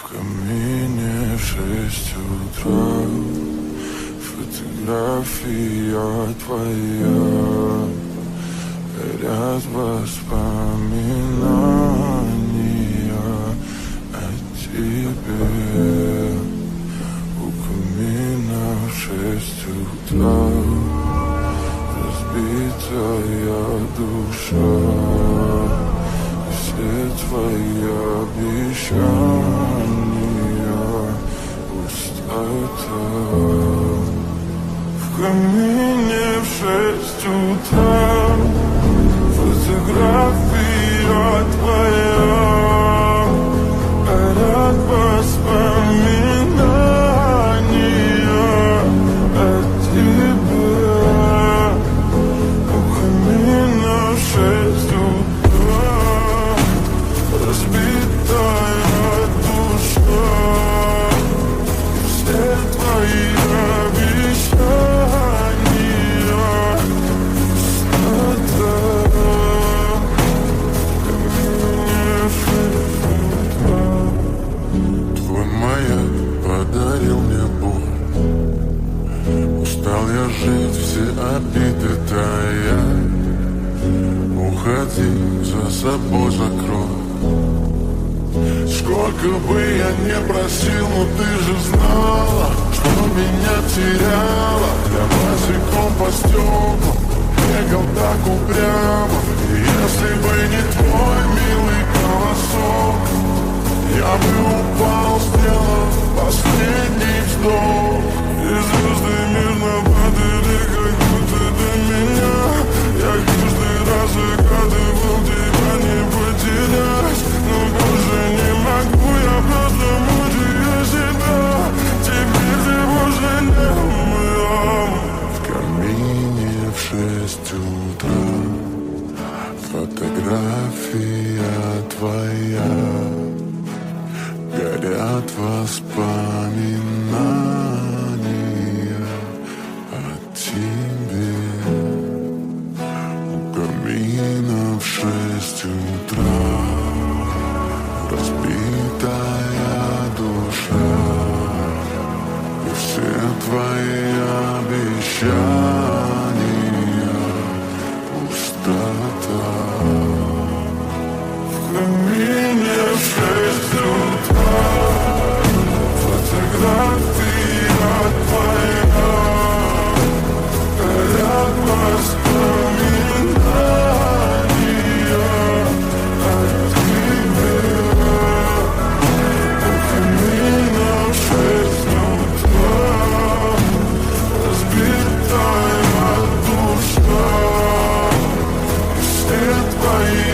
камине в 6 утра. Фотография твоя, горят воспоминания о тебе. У камина в 6 утра разбитая душа, и все твои обещания пустота. В камине в 6 утра фотография твоя, горят воспоминания о тебе. У камина в 6 утра разбитая душа, и все твои жить, все обиды тая. Уходи, за собой закрой. Сколько бы я не просил, но ты же знала, что меня теряла. Я босиком по стеклам бегал так упрямо. И если бы не твой милый голосок, я бы упал, сделав последний вздох. И звезды мирно падали, как будто до меня. Я каждый раз загадывал тебя не потерять, но больше не могу, я просто мучаю себя. Теперь ты больше не моя. В камине в 6 утра фотография твоя, горят воспоминания о тебе. У камина в 6 утра разбитая душа, и все твои обещания пустота. В камине в 6 утра фотография твоя, горят воспоминания о тебе. У камина в 6 утра разбитая душа, и все твои